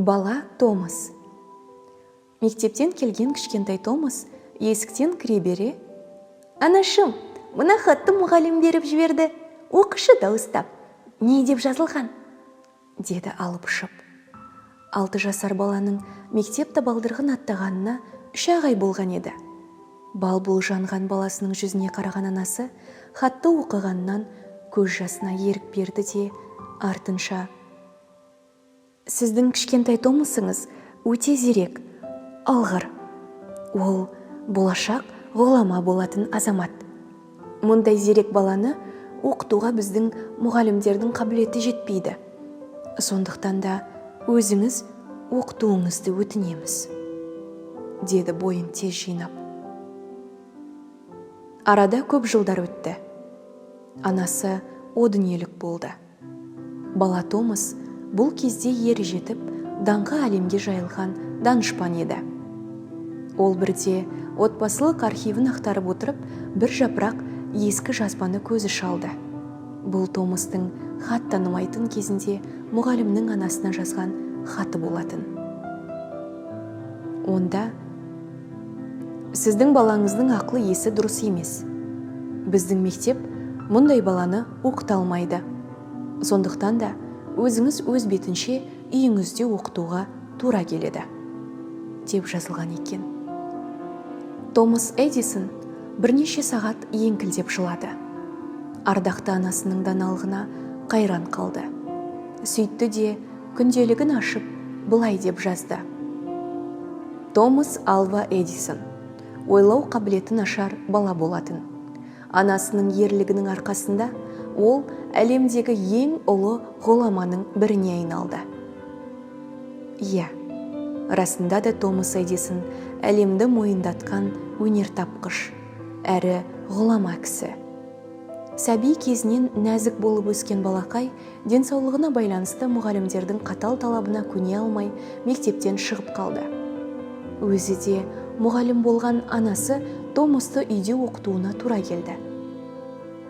Бала Томас. Мектептен келген кішкентай Томас есіктен кіре бере: «Анашым, мына хатты мұғалім беріп жіберді. Оқышы дауыстап. Не деп жазылған?» деді алып ұшып. 6 жасар баланың мектеп табалдырығын аттағанына 3 ай болған еді. Бал-бұл жанған баласының жүзіне қараған анасы хатты оқығаннан көз жасына ерік берді де артынша: «Сіздің кішкентай Томасыңыз өте зерек, алғыр. Ол болашақ ғұлама болатын азамат. Мұндай зерек баланы оқытуға біздің мұғалімдердің қабілеті жетпейді. Сондықтан да өзіңіз оқытуыңызды өтінеміз», деді бойын тез жинап. Арада көп жылдар өтті. Анасы о дүниелік болды. Бала Томас бұл кезде ер жетіп, даңқы әлемге жайылған данышпан еді. Ол бірде отбасылық архивін ақтарып отырып, бір жапырақ ескі жазбаны көзі шалды. Бұл Томастың хат танымайтын кезінде мұғалімнің анасына жазған хаты болатын. Онда: «Сіздің балаңыздың ақлы есі дұрыс емес. Біздің мектеп мұндай баланы оқыта алмайды. Сондықтан да өзіңіз өз бетінше үйіңізде оқытуға тура келеді», деп жазылған екен. Томас Эдисон бірнеше сағат еңкілдеп жылады. Ардақты анасының даналығына қайран қалды. Сөйтті де күнделігін ашып былай деп жазды: «Томас Алва Эдисон ойлау қабілеті нашар бала болатын. Анасының ерлігінің арқасында ол әлемдегі ең ұлы ғұламаның біріне айналды». Иә, расында да Томас Эдисон әлемді мойындатқан өнертапқыш әрі ғұлама кісі. Сәби кезінен нәзік болып өскен балақай денсаулығына байланысты мұғалімдердің қатал талабына көне алмай мектептен шығып қалды. Өзі де мұғалім болған анасы Томасты үйде оқытуына тура келді.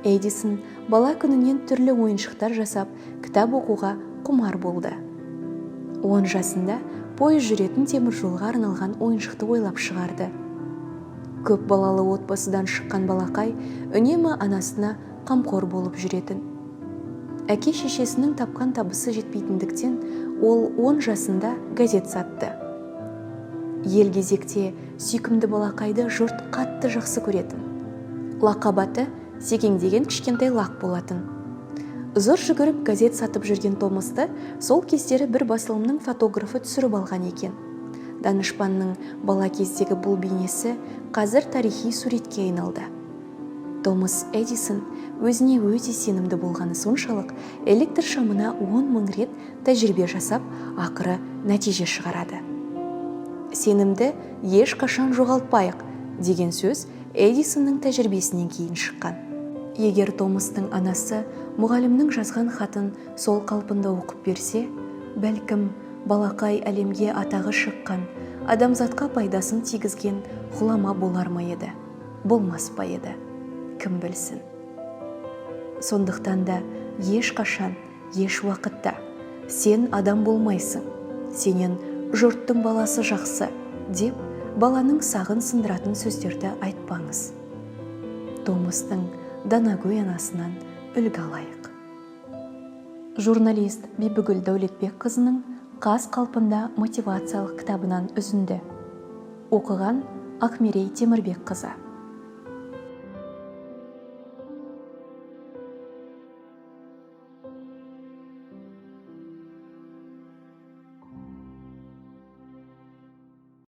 Эдисон бала күнінен түрлі ойыншықтар жасап, кітап оқуға құмар болды. 10 жасында пойыз жүретін темір жолға арналған ойыншықты ойлап шығарды. Көп балалы отбасыдан шыққан балақай үнемі анасына қамқор болып жүретін. Әке шешесінің тапқан табысы жетпейтіндіктен ол 10 жасында газет сатты. Ел кезекте сүйкімді балақайды жұрт қатты жақсы көретін. Лақабаты секеңдеген кішкентай лақ болатын. Зор жүгіріп газет сатып жүрген Томасты сол кездері бір басылымның фотографы түсіріп алған екен. Данышпанның бала кездегі бұл бейнесі қазір тарихи суретке айналды. Томас Эдисон өзіне өте сенімді болғаны соншалық электр шамына 10 000 рет тәжірибе жасап, ақыры нәтиже шығарады. «Сенімді ешқашан жоғалтпайық» деген сөз Эдисонның тәжірибесінен кейін шыққан. Егер Томастың анасы мұғалімнің жазған хатын сол қалпында оқып берсе, бәлкім балақай әлемге атағы шыққан, адамзатқа пайдасын тигізген ғұлама болар ма еді, болмас па еді, кім білсін. Сондықтан да ешқашан, еш уақытта сен адам болмайсың, сенен жұрттың баласы жақсы деп баланың сағын сындыратын сөздерді айтпаңыз. Томастың данагөй анасынан үлгі алайық. Журналист Бибігүл Дәулетбекқызының «Қаз қалпында» мотивациялық кітабынан үзінді. Оқыған Ақмерей Темірбекқызы.